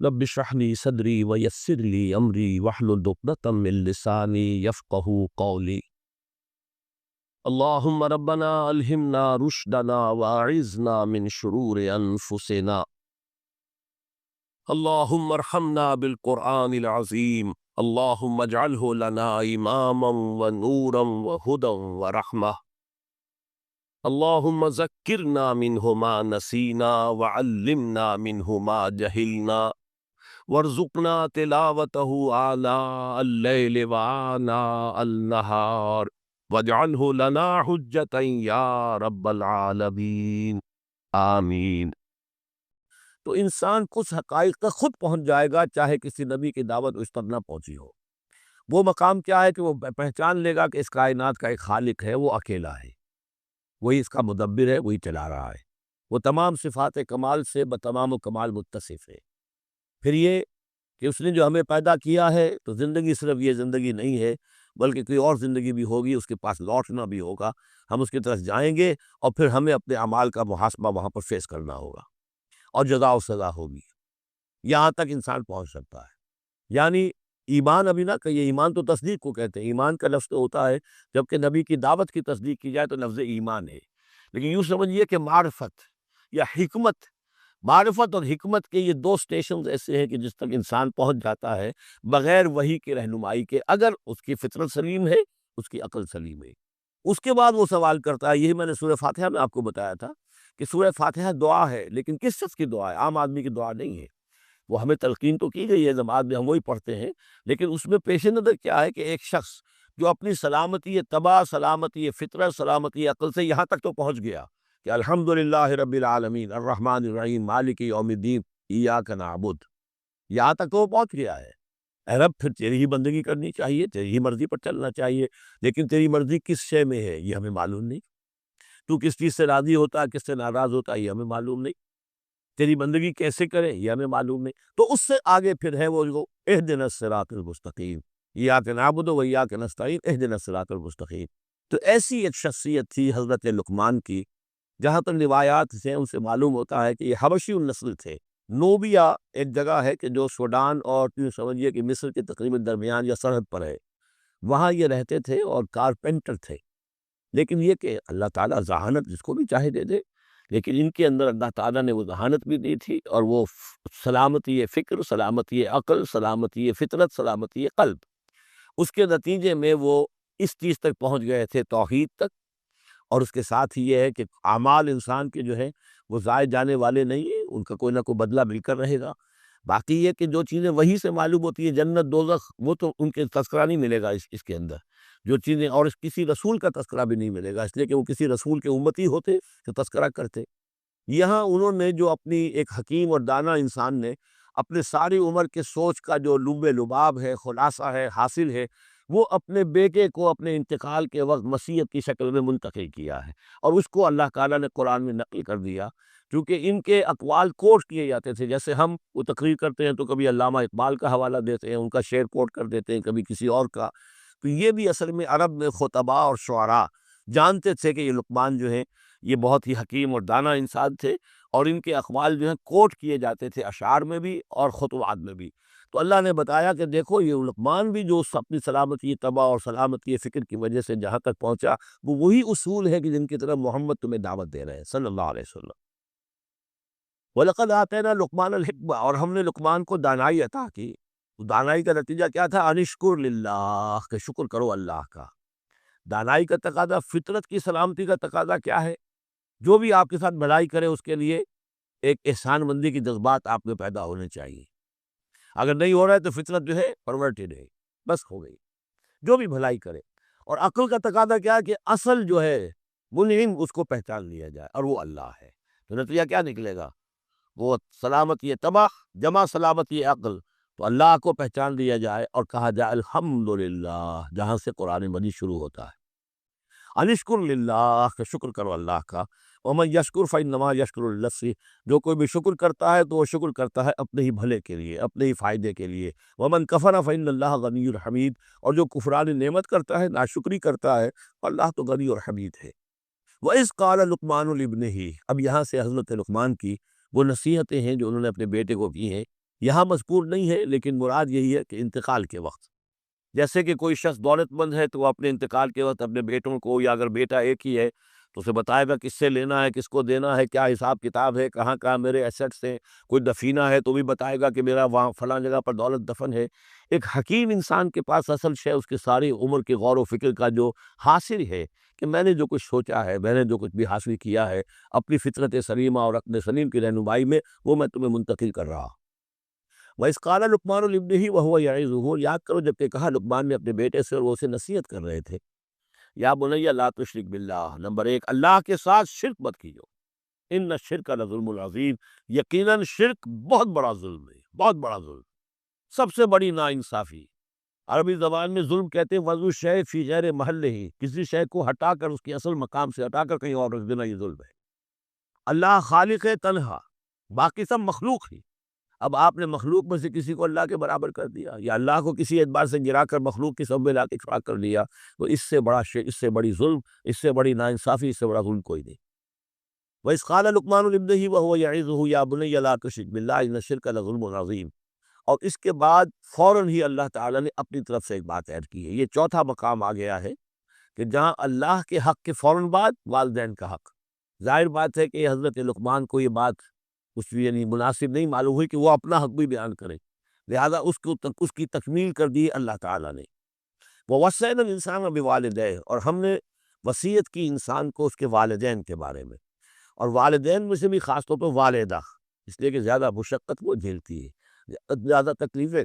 رب اشرح لی صدری ویسر لی امری واحلل عقدۃ من لسانی یفقہوا قولی۔ اللہم ربنا الہمنا رشدنا واعذنا من شرور انفسنا۔ اللہم ارحمنا بالقرآن العظیم، اللہم اجعلہ لنا اماما ونورا وہدی ورحمہ۔ اللہم ذکرنا منہ ما نسینا وعلمنا منہ ما جہلنا وارزقنا تلاوتہ آناء اللیل وآناء النہار واجعلہ لنا حجتا یا رب العالمین، آمین۔ تو انسان کچھ حقائق تک خود پہنچ جائے گا چاہے کسی نبی کی دعوت اس تک نہ پہنچی ہو۔ وہ مقام کیا ہے کہ وہ پہچان لے گا کہ اس کائنات کا ایک خالق ہے، وہ اکیلا ہے، وہی اس کا مدبر ہے، وہی چلا رہا ہے، وہ تمام صفات کمال سے بتمام و کمال متصف ہے۔ پھر یہ کہ اس نے جو ہمیں پیدا کیا ہے تو زندگی صرف یہ زندگی نہیں ہے بلکہ کوئی اور زندگی بھی ہوگی، اس کے پاس لوٹنا بھی ہوگا، ہم اس کی طرف جائیں گے اور پھر ہمیں اپنے اعمال کا محاسبہ وہاں پر فیس کرنا ہوگا اور جزا و سزا ہوگی۔ یہاں تک انسان پہنچ سکتا ہے، یعنی ایمان ابھی نہ کہیے، ایمان تو تصدیق کو کہتے ہیں، ایمان کا لفظ تو ہوتا ہے جبکہ نبی کی دعوت کی تصدیق کی جائے تو لفظ ایمان ہے، لیکن یوں سمجھیے کہ معرفت یا حکمت، معرفت اور حکمت کے یہ دو سٹیشنز ایسے ہیں کہ جس تک انسان پہنچ جاتا ہے بغیر وحی کی رہنمائی کے، اگر اس کی فطرت سلیم ہے، اس کی عقل سلیم ہے۔ اس کے بعد وہ سوال کرتا ہے، یہی میں نے سورہ فاتحہ میں آپ کو بتایا تھا کہ سورہ فاتحہ دعا ہے، لیکن کس شخص کی دعا ہے؟ عام آدمی کی دعا نہیں ہے۔ وہ ہمیں تلقین تو کی گئی ہے، نماز میں ہم وہی پڑھتے ہیں، لیکن اس میں پیش نظر کیا ہے کہ ایک شخص جو اپنی سلامتی طبع، سلامتی فطرت، سلامتی عقل سے یہاں تک تو پہنچ گیا کہ الحمدللہ رب العالمین الرحمن الرحیم مالک یوم الدین ایاک نعبد، یہاں تک تو وہ پہنچ گیا ہے۔ اے رب، پھر تیری ہی بندگی کرنی چاہیے، تیری ہی مرضی پر چلنا چاہیے، لیکن تیری مرضی کس شے میں ہے یہ ہمیں معلوم نہیں، تو کس چیز سے راضی ہوتا ہے، کس سے ناراض ہوتا ہے یہ ہمیں معلوم نہیں، تیری بندگی کیسے کرے یہ ہمیں معلوم نہیں۔ تو اس سے آگے پھر ہے وہ جو اہدنا الصراط المستقیم، ایاک نعبد و ایاک نستعین اہدنا الصراط المستقیم۔ تو ایسی ایک شخصیت تھی حضرت لقمان کی، جہاں تک روایات سے ان سے معلوم ہوتا ہے کہ یہ حبشی النسل تھے۔ نوبیا ایک جگہ ہے کہ جو سوڈان اور یوں سمجھیے کہ مصر کے تقریباً درمیان یا سرحد پر ہے، وہاں یہ رہتے تھے اور کارپینٹر تھے، لیکن یہ کہ اللہ تعالیٰ ذہانت جس کو بھی چاہے دے دے، لیکن ان کے اندر اللہ تعالیٰ نے وہ ذہانت بھی دی تھی اور وہ سلامتی فکر، سلامتی عقل، سلامتی فطرت، سلامتی قلب، اس کے نتیجے میں وہ اس چیز تک پہنچ گئے تھے، توحید تک۔ اور اس کے ساتھ ہی یہ ہے کہ اعمال انسان کے جو ہے وہ ضائع جانے والے نہیں ہیں، ان کا کوئی نہ کوئی بدلہ مل کر رہے گا۔ باقی یہ کہ جو چیزیں وہی سے معلوم ہوتی ہیں، جنت دوزخ، وہ تو ان کے تذکرہ نہیں ملے گا اس کے اندر، جو چیزیں، اور کسی رسول کا تذکرہ بھی نہیں ملے گا، اس لیے کہ وہ کسی رسول کے امتی ہوتے تو تذکرہ کرتے۔ یہاں انہوں نے جو اپنی ایک حکیم اور دانا انسان نے اپنے ساری عمر کے سوچ کا جو لب لباب ہے، خلاصہ ہے، حاصل ہے، وہ اپنے بیٹے کو اپنے انتقال کے وقت وصیت کی شکل میں منتقل کیا ہے، اور اس کو اللہ تعالیٰ نے قرآن میں نقل کر دیا، کیونکہ ان کے اقوال کوٹ کیے جاتے تھے، جیسے ہم وہ تقریر کرتے ہیں تو کبھی علامہ اقبال کا حوالہ دیتے ہیں، ان کا شعر کوٹ کر دیتے ہیں، کبھی کسی اور کا۔ تو یہ بھی اصل میں عرب میں خطباء اور شعراء جانتے تھے کہ یہ لقمان جو ہیں یہ بہت ہی حکیم اور دانا انسان تھے، اور ان کے اقوال جو ہیں کوٹ کیے جاتے تھے اشعار میں بھی اور خطبات میں بھی۔ تو اللہ نے بتایا کہ دیکھو یہ لقمان بھی جو اپنی سلامتی طبع اور سلامتی فکر کی وجہ سے جہاں تک پہنچا، وہ وہی اصول ہے کہ جن کی طرف محمد تمہیں دعوت دے رہے ہیں صلی اللہ علیہ وسلم۔ وَلَقَدْ آتَيْنَا لُقْمَانَ الْحِكْمَةَ، اور ہم نے لقمان کو دانائی عطا کی۔ دانائی کا نتیجہ کیا تھا؟ ان اشکر للہ، کہ شکر کرو اللہ کا۔ دانائی کا تقاضا، فطرت کی سلامتی کا تقاضا کیا ہے؟ جو بھی آپ کے ساتھ بھلائی کرے اس کے لیے ایک احسان مندی کی جذبات آپ میں پیدا ہونے چاہیے۔ اگر نہیں ہو رہا ہے تو فطرت جو ہے پرورٹڈ ہے، بس ہو گئی، جو بھی بھلائی کرے۔ اور عقل کا تقاضا کیا ہے کہ اصل جو ہے منعم، اس کو پہچان لیا جائے، اور وہ اللہ ہے۔ تو نتیجہ کیا نکلے گا؟ وہ سلامتی طبع جمع سلامتی عقل، تو اللہ کو پہچان لیا جائے اور کہا جائے الحمدللہ، جہاں سے قرآن مجید شروع ہوتا ہے۔ انشکر للہ، کہ شکر کرو اللہ کا۔ ومن یشکر فانما یشکر لنفسہ، جو کوئی بھی شکر کرتا ہے تو وہ شکر کرتا ہے اپنے ہی بھلے کے لیے، اپنے ہی فائدے کے لیے۔ ومن کفر فان اللہ غنی حمید، اور جو کفران نعمت کرتا ہے، ناشکری کرتا ہے، اللہ تو غنی اور حمید ہے۔ وَإِذْ قَالَ لُقْمَانُ لِابْنِهِ، اب یہاں سے حضرت لقمان کی وہ نصیحتیں ہیں جو انہوں نے اپنے بیٹے کو کی ہیں یہاں مذکور نہیں ہے، لیکن مراد یہی ہے کہ انتقال کے وقت، جیسے کہ کوئی شخص دولت مند ہے تو وہ اپنے انتقال کے وقت اپنے بیٹوں کو، یا اگر بیٹا ایک ہی ہے تو اسے بتائے گا کس سے لینا ہے، کس کو دینا ہے، کیا حساب کتاب ہے، کہاں کہاں میرے ایسٹس ہیں، کوئی دفینہ ہے تو بھی بتائے گا کہ میرا وہاں فلاں جگہ پر دولت دفن ہے۔ ایک حکیم انسان کے پاس اصل شے اس کی ساری عمر کے غور و فکر کا جو حاصل ہے، کہ میں نے جو کچھ سوچا ہے، میں نے جو کچھ بھی حاصل کیا ہے اپنی فطرت سلیمہ اور عقل سلیم کی رہنمائی میں، وہ میں تمہیں منتقل کر رہا ہوں۔ وَإِذْ قَالَ لُقْمَانُ لِابْنِهِ وَهُوَ يَعِظُهُ، یاد کرو جب کہ کہا لقمان نے اپنے بیٹے سے اور وہ اسے نصیحت کر رہے تھے، یا بنی لا تشرک باللہ، نمبر ایک اللہ کے ساتھ شرک مت کیجو، ان الشرک لظلم العظیم، یقیناً شرک بہت بڑا ظلم ہے، بہت بڑا ظلم، سب سے بڑی ناانصافی۔ عربی زبان میں ظلم کہتے ہیں وضع الشیء فی غیر محلہ، کسی شے کو ہٹا کر اس کے اصل مقام سے ہٹا کر کہیں اور رکھ دینا، یہ ظلم ہے۔ اللہ خالق ہے تنہا، باقی سب مخلوق ہی، اب آپ نے مخلوق میں سے کسی کو اللہ کے برابر کر دیا، یا اللہ کو کسی اعتبار سے گرا کر مخلوق کی سب میں لا کے کھڑا کر دیا، تو اس سے بڑا اس سے بڑی ظلم، اس سے بڑی ناانصافی، اس سے بڑا ظلم کوئی نہیں۔ وَإِذْ قَالَ لُقْمَانُ لِابْنِهِ وَهُوَ يَعِظُهُ يَا بُنَيَّ لَا تُشْرِكْ بِاللَّهِ إِنَّ الشِّرْكَ لَظُلْمٌ عَظِيمٌ، اور اس کے بعد فوراً ہی اللہ تعالیٰ نے اپنی طرف سے ایک بات ایڈ کی ہے۔ یہ چوتھا مقام آ گیا ہے کہ جہاں اللہ کے حق کے فوراً بعد والدین کا حق۔ ظاہر بات ہے کہ حضرت لقمان کو یہ بات کچھ بھی یعنی مناسب نہیں معلوم ہوئی کہ وہ اپنا حق بھی بیان کرے، لہذا اس کی تکمیل کر دی اللہ تعالیٰ نے۔ وَوَصَّيْنَا الْإِنسَانَ بِوَالِدَيْهِ، اور ہم نے وصیت کی انسان کو اس کے والدین کے بارے میں، اور والدین میں سے بھی خاص طور پر والدہ، اس لیے کہ زیادہ مشقت وہ جھیلتی ہے، زیادہ تکلیفیں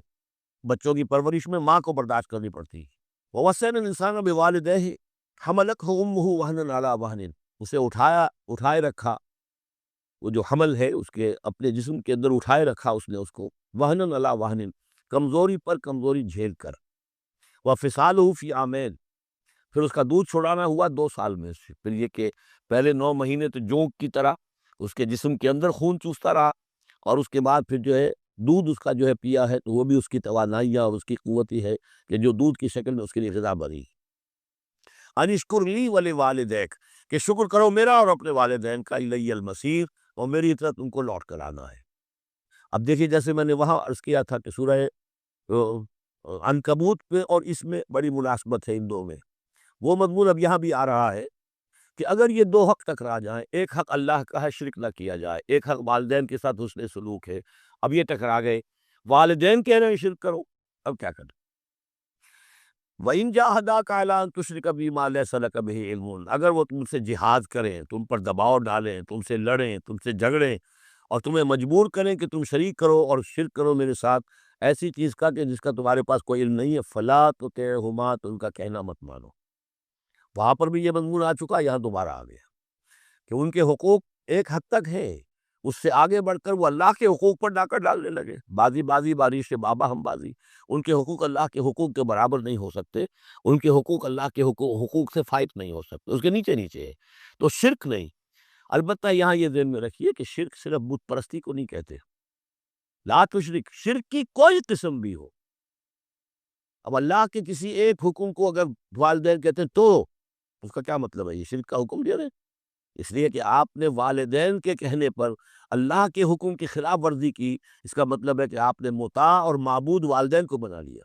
بچوں کی پرورش میں ماں کو برداشت کرنی پڑتی ہے۔ وَوَصَّيْنَا الْإِنسَانَ بِوَالِدَيْهِ حَمَلَتْهُ أُمُّهُ وَهْنًا عَلَىٰ وَهْنٍ، اسے اٹھائے رکھا، وہ جو حمل ہے اس کے اپنے جسم کے اندر اٹھائے رکھا اس نے اس کو، وَهْنًا عَلَىٰ وَهْنٍ، کمزوری پر کمزوری جھیل کر، وَفِصَالُهُ فِي عَامَيْنِ، پھر اس کا دودھ چھڑانا ہوا 2 سال میں سے، پھر یہ کہ پہلے 9 مہینے تو جونک کی طرح اس کے جسم کے اندر خون چوستا رہا، اور اس کے بعد پھر جو ہے دودھ اس کا جو ہے پیا ہے تو وہ بھی اس کی توانائیاں اور اس کی قوت ہی ہے کہ جو دودھ کی شکل میں اس کے لیے غذا بنی۔ ان اشکر لی ولوالدیک، کہ شکر کرو میرا اور اپنے والدین کا، الی المصیر، اور میری طرف تم کو لوٹ کر آنا ہے۔ اب دیکھیے جیسے میں نے وہاں عرض کیا تھا کہ سورہ عنکبوت پہ اور اس میں بڑی مناسبت ہے ان دو میں، وہ مضمون اب یہاں بھی آ رہا ہے کہ اگر یہ دو حق ٹکرا جائیں، ایک حق اللہ کا ہے شرک نہ کیا جائے، ایک حق والدین کے ساتھ حسن سلوک ہے، اب یہ ٹکرا گئے، والدین کہہ رہے ہیں شرک کرو، اب کیا کریں؟ وَإِن جَاهَدَاكَ عَلَىٰ أَن تُشْرِكَ بِي مَا لَيْسَ لَكَ بِهِ عِلْمٌ، اگر وہ تم سے جہاد کریں، تم پر دباؤ ڈالیں، تم سے لڑیں، تم سے جھگڑیں، اور تمہیں مجبور کریں کہ تم شریک کرو اور شرک کرو میرے ساتھ ایسی چیز کا کہ جس کا تمہارے پاس کوئی علم نہیں ہے، فَلَا تُطِعْهُمَا، تو ان کا کہنا مت مانو۔ وہاں پر بھی یہ مضمون آ چکا، یہاں دوبارہ آ گیا کہ ان کے حقوق ایک حد تک ہے، اس سے آگے بڑھ کر وہ اللہ کے حقوق پر ڈاکر ڈالنے لگے، بازی بازی بارش سے بابا ہم بازی، ان کے حقوق اللہ کے حقوق کے برابر نہیں ہو سکتے، ان کے حقوق اللہ کے حقوق سے فائٹ نہیں ہو سکتے، اس کے نیچے نیچے ہے، تو شرک نہیں۔ البتہ یہاں یہ ذہن میں رکھیے کہ شرک صرف بت پرستی کو نہیں کہتے، لا تشرک، شرک کی کوئی قسم بھی ہو، اب اللہ کے کسی ایک حکم کو اگر والدین کہتے ہیں تو اس کا کیا مطلب ہے؟ یہ شرک کا حکم دے رہے ہیں، اس لیے کہ آپ نے والدین کے کہنے پر اللہ کے حکم کی خلاف ورزی کی، اس کا مطلب ہے کہ آپ نے مطاع اور معبود والدین کو بنا لیا۔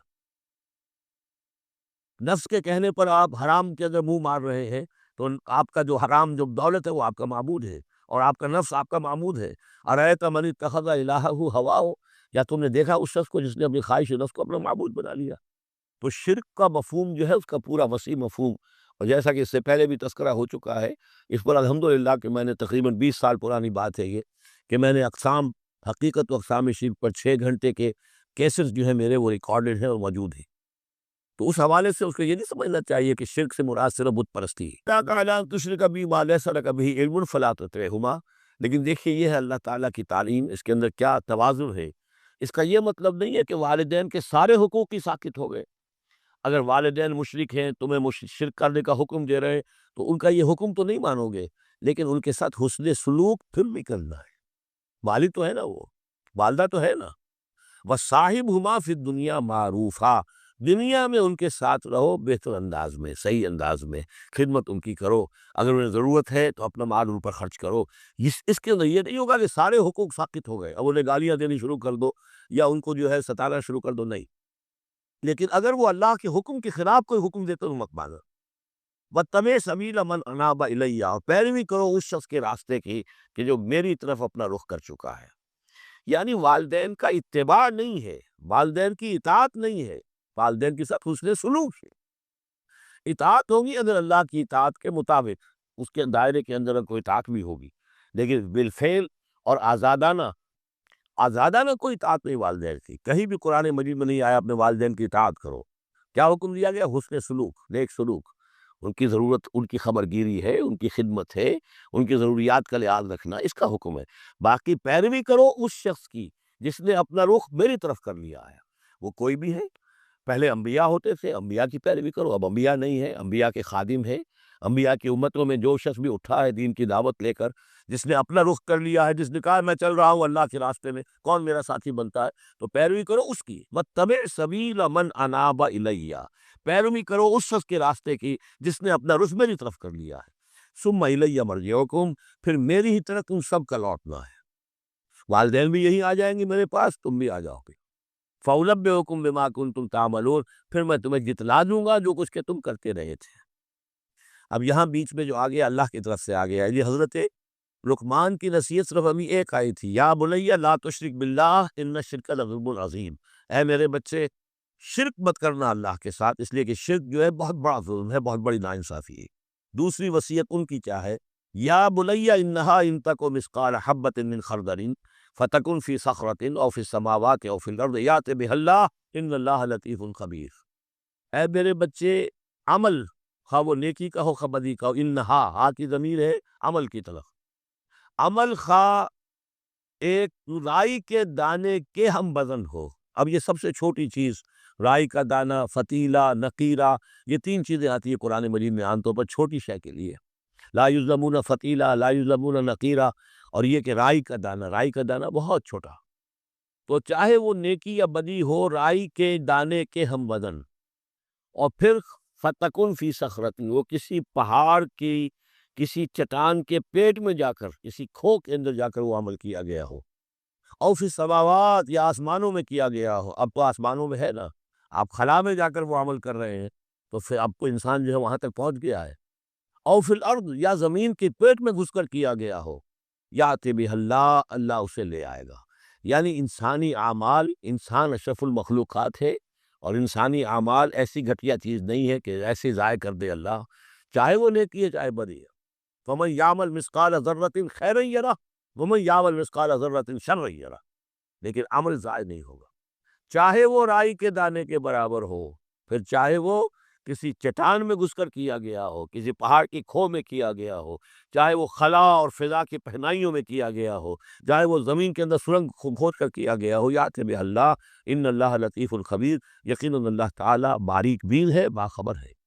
نفس کے کہنے پر آپ حرام کے اندر منہ مار رہے ہیں تو آپ کا جو حرام جو دولت ہے وہ آپ کا معبود ہے، اور آپ کا نفس آپ کا معبود ہے۔ ارأیت من اتخذ الہہ ہواہ، یا تم نے دیکھا اس شخص کو جس نے اپنی خواہش نفس کو اپنا معبود بنا لیا؟ تو شرک کا مفہوم جو ہے اس کا پورا وسیع مفہوم، اور جیسا کہ اس سے پہلے بھی تذکرہ ہو چکا ہے، اس پر الحمدللہ کہ میں نے تقریباً 20 سال پرانی بات ہے یہ، کہ میں نے اقسام حقیقت و اقسام شرک پر 6 گھنٹے کے کیسز جو ہیں میرے وہ ریکارڈڈ ہیں اور موجود ہیں، تو اس حوالے سے اس کو یہ نہیں سمجھنا چاہیے کہ شرک سے مراد صرف بت پرستی ہے۔ تشرک بی ما لیس لک بہ علم فلا تطعہما، لیکن دیکھیے یہ ہے اللہ تعالیٰ کی تعلیم، اس کے اندر کیا توازن ہے۔ اس کا یہ مطلب نہیں ہے کہ والدین کے سارے حقوق ہی ساقط ہو گئے۔ اگر والدین مشرک ہیں، تمہیں شرک کرنے کا حکم دے رہے ہیں، تو ان کا یہ حکم تو نہیں مانو گے، لیکن ان کے ساتھ حسن سلوک پھر بھی کرنا ہے۔ والد تو ہے نا، وہ والدہ تو ہے نا، وَصَاحِبْهُمَا فِي الدُّنْيَا مَعْرُوفًا، دنیا میں ان کے ساتھ رہو بہتر انداز میں، صحیح انداز میں، خدمت ان کی کرو، اگر انہیں ضرورت ہے تو اپنا مال ان پر خرچ کرو۔ اس کے اندر یہ نہیں ہوگا کہ سارے حقوق ساقط ہو گئے، اب انہیں گالیاں دینی شروع کر دو، یا ان کو جو ہے ستانا شروع کر دو، نہیں۔ لیکن اگر وہ اللہ کے حکم کے خلاف کوئی حکم دے تو مت مانو۔ وَاتَّبِعْ سَبِيلَ مَنْ أَنَابَ إِلَيَّ، اور پیروی کرو اس شخص کے راستے کی کہ جو میری طرف اپنا رخ کر چکا ہے۔ یعنی والدین کا اتباع نہیں ہے، والدین کی اطاعت نہیں ہے، والدین کے ساتھ حسن سلوک ہے۔ اطاعت ہوگی اگر اللہ کی اطاعت کے مطابق، اس کے دائرے کے اندر کوئی اطاعت بھی ہوگی، لیکن بالفعل اور آزادانہ کوئی اطاعت نہیں والدین کی۔ کہیں بھی قرآن مجید میں نہیں آیا اپنے والدین کی اطاعت کرو۔ کیا حکم دیا گیا؟ حسن سلوک، نیک سلوک، ان کی ضرورت، ان کی خبرگیری ہے، ان کی خدمت ہے، ان کی ضروریات کا لحاظ رکھنا، اس کا حکم ہے۔ باقی پیروی کرو اس شخص کی جس نے اپنا رخ میری طرف کر لیا ہے، وہ کوئی بھی ہے۔ پہلے انبیاء ہوتے تھے، انبیاء کی پیروی کرو، اب انبیاء نہیں ہے، انبیاء کے خادم ہیں۔ انبیاء کی امتوں میں جو شخص بھی اٹھا ہے دین کی دعوت لے کر، جس نے اپنا رخ کر لیا ہے، جس نے کہا میں چل رہا ہوں اللہ کے راستے میں، کون میرا ساتھی بنتا ہے، تو پیروی کرو اس کی۔ وَاتَّبِعْ سَبِيلَ مَنْ أَنَابَ إِلَيَّ، پیروی کرو اس شخص کے راستے کی جس نے اپنا رخ میری طرف کر لیا ہے۔ ثُمَّ إِلَيَّ مَرْجِعُكُمْ، پھر میری ہی طرف تم سب کا لوٹنا ہے۔ والدین بھی یہی آ جائیں گے میرے پاس، تم بھی آ جاؤ گے۔ فَأُنَبِّئُكُم بِمَا كُنتُمْ تَعْمَلُونَ، پھر میں تمہیں جتلا دوں گا جو کچھ کہ تم کرتے رہے تھے۔ اب یہاں بیچ میں جو آ گیا اللہ کی طرف سے آ گیا، یہ حضرت لقمان کی نصیحت صرف ابھی ایک آئی تھی، یا بنی لا تشرک باللہ ان الشرک لظلم عظیم، اے میرے بچے شرک مت کرنا اللہ کے ساتھ، اس لیے کہ شرک جو ہے بہت بڑا ظلم ہے، بہت بڑی ناانصافی ہے۔ دوسری وصیت ان کی کیا ہے؟ یا بنی انہا ان تک مثقال حبۃ من خردل فتکن فی صخرۃ او فی السماوات او فی الارض یأت بها اللہ ان اللہ لطیف خبیر، اے میرے بچے عمل، خواہ وہ نیکی کا ہو خواہ بدی کا ہو، انہا، ہا کی ضمیر ہے عمل کی طرف، عمل خواہ ایک رائی کے دانے کے ہم وزن ہو۔ اب یہ سب سے چھوٹی چیز، رائی کا دانہ، فتیلہ، نقیرہ، یہ تین چیزیں آتی ہیں قرآن مجید میں عام طور پر چھوٹی شے کے لیے، لا یظلمون فتیلہ، لا یظلمون نقیرہ، اور یہ کہ رائی کا دانہ بہت چھوٹا، تو چاہے وہ نیکی یا بدی ہو، رائی کے دانے کے ہم وزن، اور پھر فتکن فی صخرۃ، وہ کسی پہاڑ کی، کسی چٹان کے پیٹ میں جا کر، کسی کھو کے اندر جا کر وہ عمل کیا گیا ہو، اور فی السماوات، یا آسمانوں میں کیا گیا ہو، اب تو آسمانوں میں ہے نا، آپ خلا میں جا کر وہ عمل کر رہے ہیں، تو پھر اب کو انسان جو ہے وہاں تک پہنچ گیا ہے، اور فی الارض، یا زمین کے پیٹ میں گھس کر کیا گیا ہو، یأت بہ اللہ، اللہ اسے لے آئے گا۔ یعنی انسانی اعمال، انسان اشرف المخلوقات ہے، اور انسانی اعمال ایسی گھٹیا چیز نہیں ہے کہ ایسے ضائع کر دے اللہ، چاہے وہ نیکی ہے چاہے بدی ہے۔ فَمَن يَعْمَلْ مِثْقَالَ ذَرَّةٍ خَيْرًا يَرَهُ وَمَن يَعْمَلْ مِثْقَالَ ذَرَّةٍ شَرًّا يَرَهُ، لیکن عمل ضائع نہیں ہوگا، چاہے وہ رائی کے دانے کے برابر ہو، پھر چاہے وہ کسی چٹان میں گھس کر کیا گیا ہو، کسی پہاڑ کی کھو میں کیا گیا ہو، چاہے وہ خلا اور فضا کی پہنائیوں میں کیا گیا ہو، چاہے وہ زمین کے اندر سرنگ کھود کر کیا گیا ہو، یأت بہ اللہ ان اللہ لطیف الخبیر، یقیناً اللہ تعالیٰ باریک بین ہے، باخبر ہے۔